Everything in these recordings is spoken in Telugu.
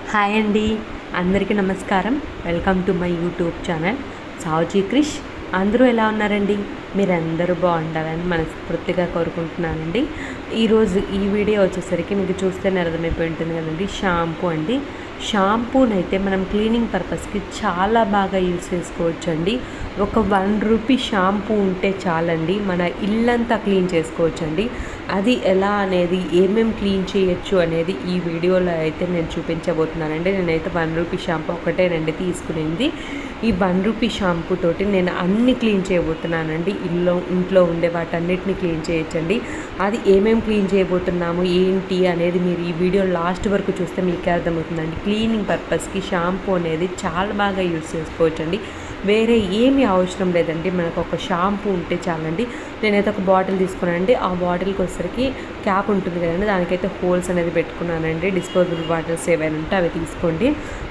హాయ్ అండి, అందరికీ నమస్కారం. Welcome to my YouTube channel Savuji Krish. అందరూ ఎలా ఉన్నారండి? మీరందరూ బాగుండాలని మనస్ఫూర్తిగా కోరుకుంటున్నానండి. ఈరోజు ఈ వీడియో వచ్చేసరికి మీకు చూస్తేనే అర్థమైపోయి ఉంటుంది కదండి, షాంపూ అండి. షాంపూనైతే మనం క్లీనింగ్ పర్పస్కి చాలా బాగా యూజ్ చేసుకోవచ్చు అండి. ఒక ₹1 షాంపూ ఉంటే చాలండి, మన ఇల్లంతా క్లీన్ చేసుకోవచ్చండి. అది ఎలా అనేది, ఏమేమి క్లీన్ చేయొచ్చు అనేది ఈ వీడియోలో అయితే నేను చూపించబోతున్నానండి. నేనైతే ₹1 షాంపూ ఒకటేనండి తీసుకునేది. ఈ ₹1 షాంపూ తోటి నేను అన్ని క్లీన్ చేయబోతున్నానండి. ఇంట్లో ఉండే వాటన్నిటిని క్లీన్ చేయొచ్చండి. అది ఏమేమి క్లీన్ చేయబోతున్నాము ఏంటి అనేది మీరు ఈ వీడియో లాస్ట్ వరకు చూస్తే మీకే అర్థమవుతుందండి. క్లీనింగ్ పర్పస్కి షాంపూ అనేది చాలా బాగా యూజ్ చేసుకోవచ్చండి. వేరే ఏమీ అవసరం లేదండి, మనకు ఒక షాంపూ ఉంటే చాలండి. నేనైతే ఒక బాటిల్ తీసుకున్నానండి. ఆ బాటిల్కి వచ్చేసరికి క్యాప్ ఉంటుంది కదండి, దానికైతే హోల్స్ అనేది పెట్టుకున్నానండి. డిస్పోజబుల్ బాటిల్స్ ఏవైనా ఉంటే అవి తీసుకోండి.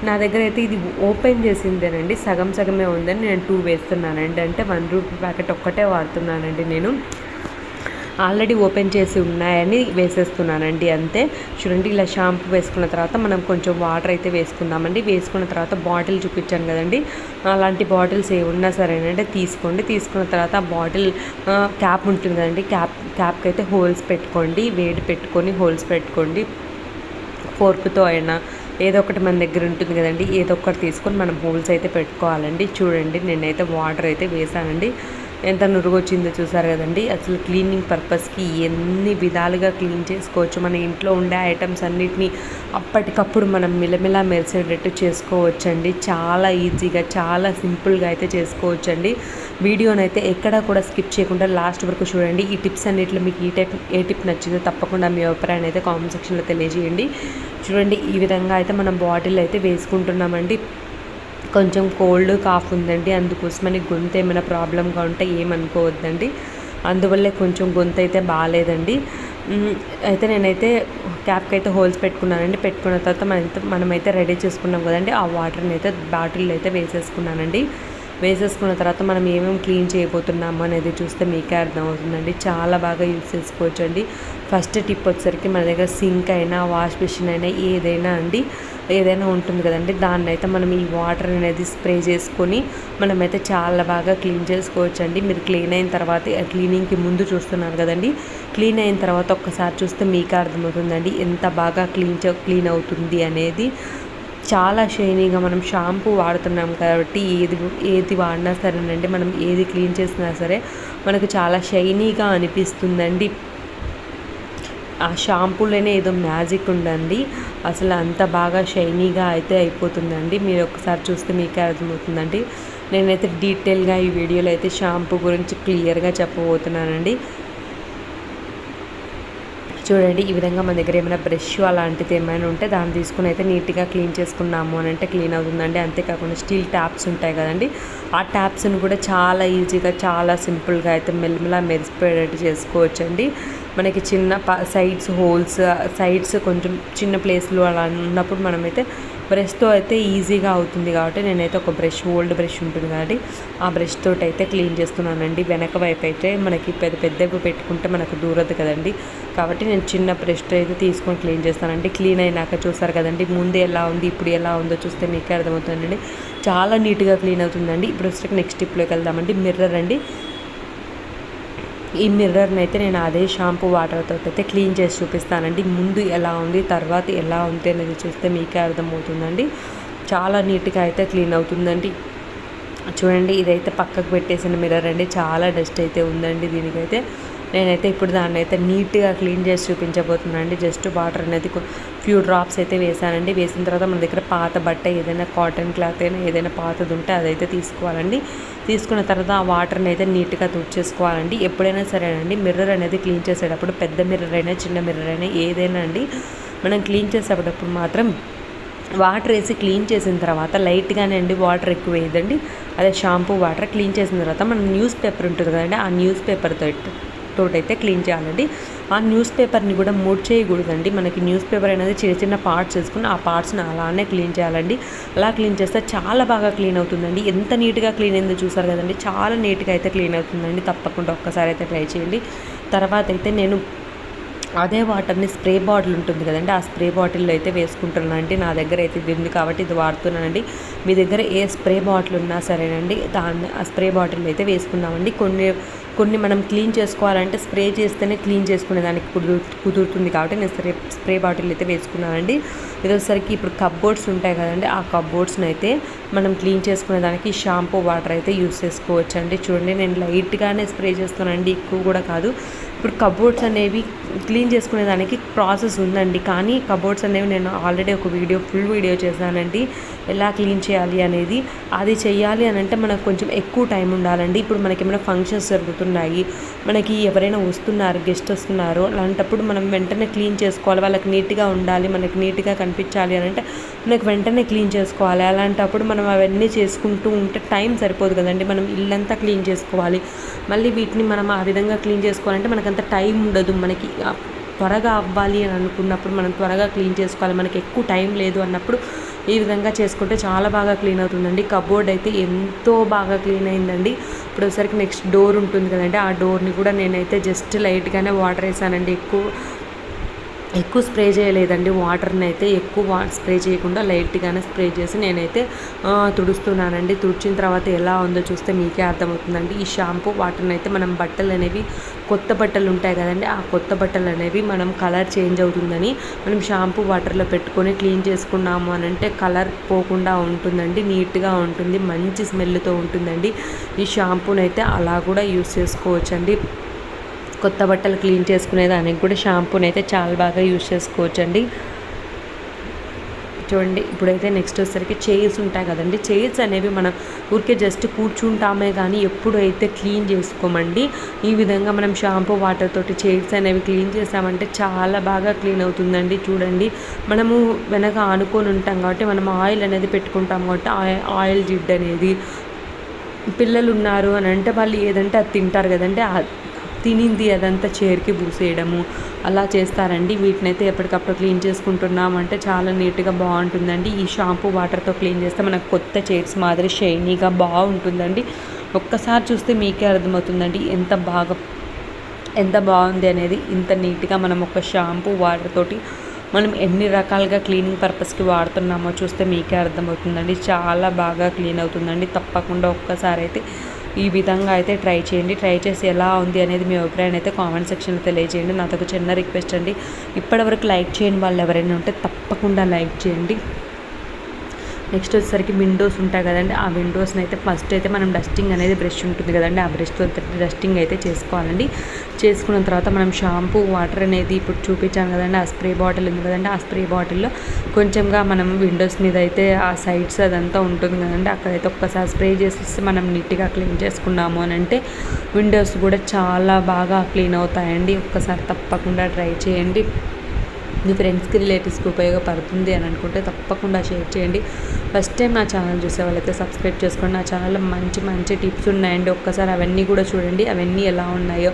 నా దగ్గర అయితే ఇది ఓపెన్ చేసిందేనండి, సగం సగమే ఉందని నేను 2 వేస్తున్నానండి. అంటే ₹1 ప్యాకెట్ ఒక్కటే వాడుతున్నానండి నేను. ఆల్రెడీ ఓపెన్ చేసి ఉన్నాయని వేసేస్తున్నానండి, అంతే. చూడండి, ఇలా షాంపూ వేసుకున్న తర్వాత మనం కొంచెం వాటర్ అయితే వేసుకుందామండి. వేసుకున్న తర్వాత బాటిల్ చూపించాను కదండి, అలాంటి బాటిల్స్ ఏ ఉన్నా సరేనంటే తీసుకోండి. తీసుకున్న తర్వాత ఆ బాటిల్ క్యాప్ ఉంటుంది కదండి, క్యాప్కి అయితే హోల్స్ పెట్టుకోండి. వేడి పెట్టుకొని హోల్స్ పెట్టుకోండి. ఫోర్క్తో అయినా ఏదో ఒకటి మన దగ్గర ఉంటుంది కదండి, ఏదో ఒకటి తీసుకొని మనం హోల్స్ అయితే పెట్టుకోవాలండి. చూడండి, నేనైతే వాటర్ అయితే వేసానండి. ఎంత నురుగు వచ్చిందో చూసారు కదండి. అసలు క్లీనింగ్ పర్పస్కి ఎన్ని విధాలుగా క్లీన్ చేసుకోవచ్చు. మన ఇంట్లో ఉండే ఐటమ్స్ అన్నిటినీ అప్పటికప్పుడు మనం మిలమిలా మెరిసేటట్టు చేసుకోవచ్చండి. చాలా ఈజీగా, చాలా సింపుల్గా అయితే చేసుకోవచ్చండి. వీడియోనైతే ఎక్కడా కూడా స్కిప్ చేయకుండా లాస్ట్ వరకు చూడండి. ఈ టిప్స్ అన్నింటిలో మీకు ఏ టిప్ నచ్చిందో తప్పకుండా మీ అభిప్రాయాన్ని అయితే కామెంట్ సెక్షన్లో తెలియజేయండి. చూడండి, ఈ విధంగా అయితే మనం బాటిల్ అయితే వేసుకుంటున్నామండి. కొంచెం కోల్డ్ కాఫ్ ఉందండి, అందుకోసమని గొంతు ఏమైనా ప్రాబ్లంగా ఉంటే ఏమనుకోవద్దండి. అందువల్లే కొంచెం గొంతు అయితే బాగాలేదండి. అయితే నేనైతే క్యాప్కి అయితే హోల్స్ పెట్టుకున్నానండి. పెట్టుకున్న తర్వాత మనమైతే రెడీ చేసుకున్నాం కదండి, ఆ వాటర్ని అయితే బాటిల్ అయితే వేసేసుకున్నానండి. వేసేసుకున్న తర్వాత మనం ఏమేమి క్లీన్ చేయబోతున్నాము అనేది చూస్తే మీకే అర్థమవుతుందండి. చాలా బాగా యూజ్ చేసుకోవచ్చు అండి. ఫస్ట్ టిప్ వచ్చేసరికి మన దగ్గర సింక్ అయినా వాష్ బేసిన్ అయినా ఏదైనా ఉంటుంది కదండి, దాన్ని అయితే మనం ఈ వాటర్ అనేది స్ప్రే చేసుకొని మనమైతే చాలా బాగా క్లీన్ చేసుకోవచ్చు అండి. మీరు క్లీన్ అయిన తర్వాత, క్లీనింగ్కి ముందు చూస్తున్నారు కదండి, క్లీన్ అయిన తర్వాత ఒక్కసారి చూస్తే మీకే అర్థమవుతుందండి ఎంత బాగా క్లీన్ అవుతుంది అనేది. చాలా షైనీగా, మనం షాంపూ వాడుతున్నాం కాబట్టి ఏది వాడినా సరేనండి, మనం ఏది క్లీన్ చేసినా సరే మనకు చాలా షైనీగా అనిపిస్తుందండి. ఆ షాంపూలోనే ఏదో మ్యాజిక్ ఉందండి, అసలు అంత బాగా షైనీగా అయితే అయిపోతుందండి. మీరు ఒకసారి చూస్తే మీకే అర్థమవుతుందండి. నేనైతే డీటెయిల్గా ఈ వీడియోలో అయితే షాంపూ గురించి క్లియర్గా చెప్పబోతున్నానండి. చూడండి, ఈ విధంగా మన దగ్గర ఏమైనా బ్రష్ అలాంటిది ఏమైనా ఉంటే దాన్ని తీసుకుని అయితే నీట్గా క్లీన్ చేసుకున్నాము అని అంటే క్లీన్ అవుతుందండి. అంతేకాకుండా స్టీల్ ట్యాప్స్ ఉంటాయి కదండి, ఆ ట్యాప్స్ని కూడా చాలా ఈజీగా, చాలా సింపుల్గా అయితే మెల్లమెలా మెరిసిపోయేటట్టు చేసుకోవచ్చండి. మనకి చిన్న సైడ్స్ కొంచెం చిన్న ప్లేస్లో అలా ఉన్నప్పుడు మనమైతే బ్రష్తో అయితే ఈజీగా అవుతుంది. కాబట్టి నేనైతే ఒక ఓల్డ్ బ్రష్ ఉంటుంది కాబట్టి ఆ బ్రష్ తోటి అయితే క్లీన్ చేస్తున్నానండి. వెనక వైపు అయితే మనకి పెద్దవి పెట్టుకుంటే మనకు దూరదు కదండి, కాబట్టి నేను చిన్న బ్రష్తో అయితే తీసుకొని క్లీన్ చేస్తానండి. క్లీన్ అయినాక చూస్తారు కదండి, ముందు ఎలా ఉంది ఇప్పుడు ఎలా ఉందో చూస్తే మీకే అర్థమవుతుందండి. చాలా నీట్గా క్లీన్ అవుతుందండి. ఇప్పుడు వచ్చి నెక్స్ట్ స్టెప్లోకి వెళ్దామండి. మిర్రర్ అండి. ఈ మిర్రర్ని అయితే నేను అదే షాంపూ వాటర్తో అయితే క్లీన్ చేసి చూపిస్తానండి. ముందు ఎలా ఉంది, తర్వాత ఎలా ఉంది అనేది చూస్తే మీకే అర్థమవుతుందండి. చాలా నీట్గా అయితే క్లీన్ అవుతుందండి. చూడండి, ఇదైతే పక్కకు పెట్టేసిన మిర్రర్ అండి. చాలా డస్ట్ అయితే ఉందండి దీనికైతే. నేనైతే ఇప్పుడు దాన్ని అయితే నీట్గా క్లీన్ చేసి చూపించబోతున్నాను అండి. జస్ట్ వాటర్ అనేది ఫ్యూ డ్రాప్స్ అయితే వేసానండి. వేసిన తర్వాత మన దగ్గర పాత బట్ట ఏదైనా కాటన్ క్లాత్ అయినా ఏదైనా పాతది ఉంటే అదైతే తీసుకోవాలండి. తీసుకున్న తర్వాత ఆ వాటర్ని అయితే నీట్గా తుడిచేసుకోవాలండి. ఎప్పుడైనా సరేనండి, మిర్రర్ అనేది క్లీన్ చేసేటప్పుడు పెద్ద మిర్రర్ అయినా చిన్న మిర్రర్ అయినా ఏదైనా అండి, మనం క్లీన్ చేసేటప్పుడు మాత్రం వాటర్ వేసి క్లీన్ చేసిన తర్వాత లైట్గానే అండి, వాటర్ ఎక్కువ వేయదండి. అదే షాంపూ వాటర్ క్లీన్ చేసిన తర్వాత మనం న్యూస్ పేపర్ ఉంటుంది కదండి, ఆ న్యూస్ పేపర్ తోటైతే క్లీన్ చేయాలండి. ఆ న్యూస్ పేపర్ని కూడా మూడ్ చేయకూడదండి. మనకి న్యూస్ పేపర్ అనేది చిన్న చిన్న పార్ట్స్ వేసుకుని ఆ పార్ట్స్ని అలానే క్లీన్ చేయాలండి. అలా క్లీన్ చేస్తే చాలా బాగా క్లీన్ అవుతుందండి. ఎంత నీట్గా క్లీన్ అయిందో చూసారు కదండి, చాలా నీట్గా అయితే క్లీన్ అవుతుందండి. తప్పకుండా ఒక్కసారి అయితే ట్రై చేయండి. తర్వాత అయితే నేను అదే వాటర్ని స్ప్రే బాటిల్ ఉంటుంది కదండి, ఆ స్ప్రే బాటిల్లో అయితే వేసుకుంటున్నానండి. నా దగ్గర అయితే ఇది ఉంది కాబట్టి ఇది వాడుతున్నానండి. మీ దగ్గర ఏ స్ప్రే బాటిల్ ఉన్నా సరేనండి, దాన్ని ఆ స్ప్రే బాటిల్ అయితే వేసుకున్నామండి. కొన్ని కొన్ని మనం క్లీన్ చేసుకోవాలంటే స్ప్రే చేస్తేనే క్లీన్ చేసుకునే దానికి కుదురుతుంది కాబట్టి నేను స్ప్రే బాటిల్ అయితే వేసుకున్నానండి. ఇదొసరికి ఇప్పుడు కప్బోర్డ్స్ ఉంటాయి కదండి, ఆ కప్బోర్డ్స్ని అయితే మనం క్లీన్ చేసుకునే దానికి షాంపూ వాటర్ అయితే యూస్ చేసుకోవచ్చు అండి. చూడండి నేను లైట్గానే స్ప్రే చేస్తానండి, ఎక్కువ కూడా కాదు. ఇప్పుడు కబోర్డ్స్ అనేవి క్లీన్ చేసుకునే దానికి ప్రాసెస్ ఉందండి, కానీ కబోర్డ్స్ అనేవి నేను ఆల్రెడీ ఒక ఫుల్ వీడియో చేశానండి ఎలా క్లీన్ చేయాలి అనేది. అది చేయాలి అని అంటే మనకు కొంచెం ఎక్కువ టైం ఉండాలండి. ఇప్పుడు మనకి ఏమైనా ఫంక్షన్స్ జరుగుతున్నాయి, మనకి ఎవరైనా వస్తున్నారు, గెస్ట్ వస్తున్నారు, అలాంటప్పుడు మనం వెంటనే క్లీన్ చేసుకోవాలి. వాళ్ళకి నీట్గా ఉండాలి, మనకి నీట్గా కనిపించాలి అని అంటే మనకు వెంటనే క్లీన్ చేసుకోవాలి. అలాంటప్పుడు మనం అవన్నీ చేసుకుంటూ ఉంటే టైం సరిపోదు కదండి. మనం ఇల్లంతా క్లీన్ చేసుకోవాలి, మళ్ళీ వీటిని మనం ఆ విధంగా క్లీన్ చేసుకోవాలంటే మనకంత టైం ఉండదు. మనకి త్వరగా అవ్వాలి అని అనుకున్నప్పుడు మనం త్వరగా క్లీన్ చేసుకోవాలి. మనకి ఎక్కువ టైం లేదు అన్నప్పుడు ఈ విధంగా చేసుకుంటే చాలా బాగా క్లీన్ అవుతుందండి. కబోర్డ్ అయితే ఎంతో బాగా క్లీన్ అయిందండి. ఇప్పుడు ఒకసారికి నెక్స్ట్ డోర్ ఉంటుంది కదండి, ఆ డోర్ని కూడా నేనైతే జస్ట్ లైట్గానే వాటర్ వేసానండి. ఎక్కువ స్ప్రే చేయలేదండి, వాటర్ని అయితే ఎక్కువ స్ప్రే చేయకుండా లైట్గానే స్ప్రే చేసి నేనైతే తుడుస్తున్నానండి. తుడిచిన తర్వాత ఎలా ఉందో చూస్తే మీకే అర్థమవుతుందండి. ఈ షాంపూ వాటర్ని అయితే మనం బట్టలు అనేవి, కొత్త బట్టలు ఉంటాయి కదండి, ఆ కొత్త బట్టలు అనేవి మనం కలర్ చేంజ్ అవుతుందని మనం షాంపూ వాటర్లో పెట్టుకొని క్లీన్ చేసుకున్నాము అని అంటే కలర్ పోకుండా ఉంటుందండి, నీట్గా ఉంటుంది, మంచి స్మెల్తో ఉంటుందండి. ఈ షాంపూని అయితే అలా కూడా యూస్ చేసుకోవచ్చండి. కొత్త బట్టలు క్లీన్ చేసుకునే దానికి కూడా షాంపూని అయితే చాలా బాగా యూజ్ చేసుకోవచ్చండి. చూడండి ఇప్పుడైతే నెక్స్ట్ వచ్చేసరికి చైర్స్ ఉంటాయి కదండి, చైర్స్ అనేవి మనం ఊరికే జస్ట్ కూర్చుంటామే కానీ ఎప్పుడైతే క్లీన్ చేసుకోమండి. ఈ విధంగా మనం షాంపూ వాటర్ తోటి చైర్స్ అనేవి క్లీన్ చేసామంటే చాలా బాగా క్లీన్ అవుతుందండి. చూడండి మనము వెనక ఆనుకొని ఉంటాం కాబట్టి మనం ఆయిల్ అనేది పెట్టుకుంటాం కాబట్టి ఆయిల్ జిడ్ అనేది, పిల్లలు ఉన్నారు అని అంటే వాళ్ళు ఏదంటే అది తింటారు కదండి, తినింది అదంతా చైర్కి పూసేయడము అలా చేస్తారండి. వీటిని అయితే ఎప్పటికప్పుడు క్లీన్ చేసుకుంటున్నామంటే చాలా నీట్గా బాగుంటుందండి. ఈ షాంపూ వాటర్తో క్లీన్ చేస్తే మనకు కొత్త చైర్స్ మాదిరి షైనీగా బాగుంటుందండి. ఒక్కసారి చూస్తే మీకే అర్థమవుతుందండి ఎంత బాగుంది అనేది. ఇంత నీట్గా మనం ఒక షాంపూ వాటర్ తోటి మనం ఎన్ని రకాలుగా క్లీనింగ్ పర్పస్కి వాడుతున్నామో చూస్తే మీకే అర్థమవుతుందండి. చాలా బాగా క్లీన్ అవుతుందండి. తప్పకుండా ఒక్కసారి అయితే ఈ విధంగా అయితే ట్రై చేయండి. ట్రై చేసి ఎలా ఉంది అనేది మీ అభిప్రాయాన్ని అయితే కామెంట్ సెక్షన్లో తెలియజేయండి. నాతో ఒక చిన్న రిక్వెస్ట్ అండి, ఇప్పటివరకు లైక్ చేయని వాళ్ళు ఎవరైనా ఉంటే తప్పకుండా లైక్ చేయండి. నెక్స్ట్ వచ్చేసరికి విండోస్ ఉంటాయి కదండి, ఆ విండోస్ని అయితే ఫస్ట్ అయితే మనం డస్టింగ్ అనేది బ్రష్ ఉంటుంది కదండి, ఆ బ్రష్తో డస్టింగ్ అయితే చేసుకోవాలండి. చేసుకున్న తర్వాత మనం షాంపూ వాటర్ అనేది ఇప్పుడు చూపించాను కదండి, ఆ స్ప్రే బాటిల్ ఉంది కదండి, ఆ స్ప్రే బాటిల్లో కొంచెంగా మనం విండోస్ మీద అయితే ఆ సైడ్స్ అదంతా ఉంటుంది కదండి, అక్కడైతే ఒక్కసారి స్ప్రే చేసేస్తే మనం నీట్గా క్లీన్ చేసుకున్నాము అని అంటే విండోస్ కూడా చాలా బాగా క్లీన్ అవుతాయండి. ఒక్కసారి తప్పకుండా ట్రై చేయండి. మీ ఫ్రెండ్స్కి రిలేటివ్స్కి ఉపయోగపడుతుంది అని అనుకుంటే తప్పకుండా షేర్ చేయండి. ఫస్ట్ టైం నా ఛానల్ చూసే వాళ్ళైతే సబ్స్క్రైబ్ చేసుకోండి. నా ఛానల్లో మంచి మంచి టిప్స్ ఉన్నాయండి, ఒక్కసారి అవన్నీ కూడా చూడండి. అవన్నీ ఎలా ఉన్నాయో,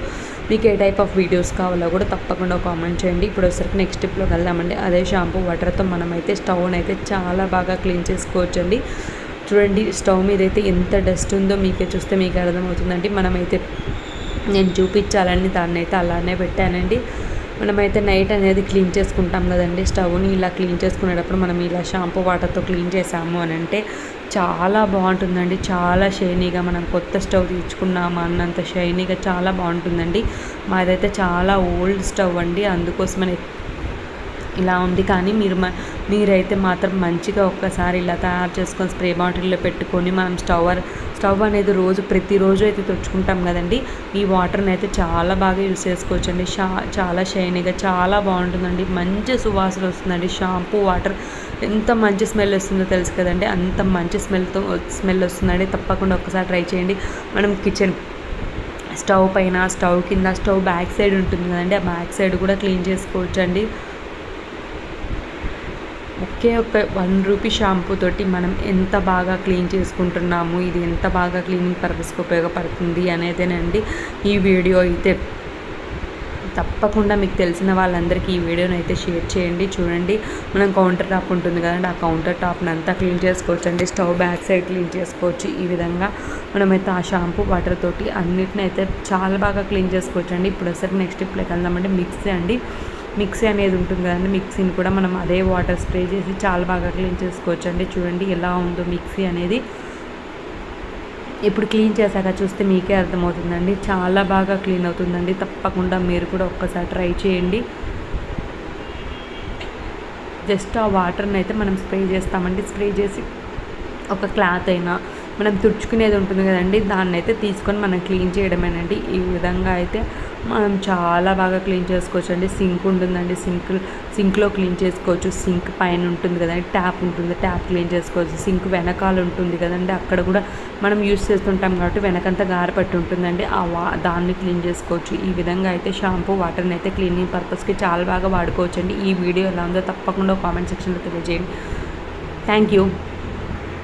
మీకు ఏ టైప్ ఆఫ్ వీడియోస్ కావాలో కూడా తప్పకుండా కామెంట్ చేయండి. ఇప్పుడు వచ్చరికి నెక్స్ట్ టిప్లోకి వెళ్దామండి. అదే షాంపూ వాటర్తో మనమైతే స్టవ్ని అయితే చాలా బాగా క్లీన్ చేసుకోవచ్చండి. చూడండి స్టవ్ మీద అయితే ఎంత డస్ట్ ఉందో మీకే చూస్తే మీకు అర్థమవుతుందండి. మనమైతే నేను చూపించాలని దాన్ని అయితే అలానే పెట్టానండి. మనమైతే నైట్ అనేది క్లీన్ చేసుకుంటాం కదండి, స్టవ్ని ఇలా క్లీన్ చేసుకునేటప్పుడు మనం ఇలా షాంపూ వాటర్తో క్లీన్ చేసాము అని అంటే చాలా బాగుంటుందండి. చాలా షైనీగా, మనం కొత్త స్టవ్ తెచ్చుకున్నాము అన్నంత షైనీగా చాలా బాగుంటుందండి. మాదైతే చాలా ఓల్డ్ స్టవ్ అండి, అందుకోసమని ఇలా ఉంది. కానీ మీరైతే మాత్రం మంచిగా ఒక్కసారి ఇలా తయారు చేసుకొని స్ప్రే బాటిల్లో పెట్టుకొని మనం స్టవ్ అనేది ప్రతిరోజు అయితే తుడుచుకుంటాం కదండి, ఈ వాటర్ని అయితే చాలా బాగా యూస్ చేసుకోవచ్చండి. చాలా షైనీగా చాలా బాగుంటుందండి, మంచి సువాసన వస్తుందండి. షాంపూ వాటర్ ఎంత మంచి స్మెల్ వస్తుందో తెలుసు కదండి, అంత మంచి స్మెల్ వస్తుందండి. తప్పకుండా ఒక్కసారి ట్రై చేయండి. మనం కిచెన్ స్టవ్ పైన, స్టవ్ కింద, స్టవ్ బ్యాక్ సైడ్ ఉంటుంది కదండి, ఆ బ్యాక్ సైడ్ కూడా క్లీన్ చేసుకోవచ్చండి. ఒకే ఒక ₹1 షాంపూ తోటి మనం ఎంత బాగా క్లీన్ చేసుకుంటున్నాము, ఇది ఎంత బాగా క్లీనింగ్ పర్పస్కి ఉపయోగపడుతుంది అనేదేనండి ఈ వీడియో అయితే. తప్పకుండా మీకు తెలిసిన వాళ్ళందరికీ ఈ వీడియోని అయితే షేర్ చేయండి. చూడండి, మనం కౌంటర్ టాప్ ఉంటుంది కదండి, ఆ కౌంటర్ టాప్ని అంతా క్లీన్ చేసుకోవచ్చు అండి. స్టవ్ బ్యాక్ సైడ్ క్లీన్ చేసుకోవచ్చు. ఈ విధంగా మనమైతే ఆ షాంపూ వాటర్ తోటి అన్నిటిని అయితే చాలా బాగా క్లీన్ చేసుకోవచ్చు అండి. ఇప్పుడు ఒకసారి నెక్స్ట్ స్టెప్లోకి వెళ్దామంటే మిక్సీ అండి. మిక్సీ అనేది ఉంటుంది కదండి, మిక్సీని కూడా మనం అదే వాటర్ స్ప్రే చేసి చాలా బాగా క్లీన్ చేసుకోవచ్చు అండి. చూడండి ఎలా ఉందో మిక్సీ అనేది. ఇప్పుడు క్లీన్ చేశాక చూస్తే మీకే అర్థమవుతుందండి, చాలా బాగా క్లీన్ అవుతుందండి. తప్పకుండా మీరు కూడా ఒక్కసారి ట్రై చేయండి. జస్ట్ ఆ వాటర్ని అయితే మనం స్ప్రే చేస్తామండి. స్ప్రే చేసి ఒక క్లాత్ అయినా మనం తుడుచుకునేది ఉంటుంది కదండి, దాన్ని అయితే తీసుకొని మనం క్లీన్ చేయడమేనండి. ఈ విధంగా అయితే మనం చాలా బాగా క్లీన్ చేసుకోవచ్చు అండి. సింక్ ఉంటుందండి, సింక్లో క్లీన్ చేసుకోవచ్చు. సింక్ పైన ఉంటుంది కదండి, ట్యాప్ ఉంటుంది, ట్యాప్ క్లీన్ చేసుకోవచ్చు. సింక్ వెనకాల ఉంటుంది కదండి, అక్కడ కూడా మనం యూస్ చేస్తుంటాం కాబట్టి వెనకంతా గారపట్టి ఉంటుందండి, దాన్ని క్లీన్ చేసుకోవచ్చు. ఈ విధంగా అయితే షాంపూ వాటర్ని అయితే క్లీనింగ్ పర్పస్కి చాలా బాగా వాడుకోవచ్చు అండి. ఈ వీడియో ఎలా ఉందో తప్పకుండా కామెంట్ సెక్షన్లో తెలియజేయండి. Thank you.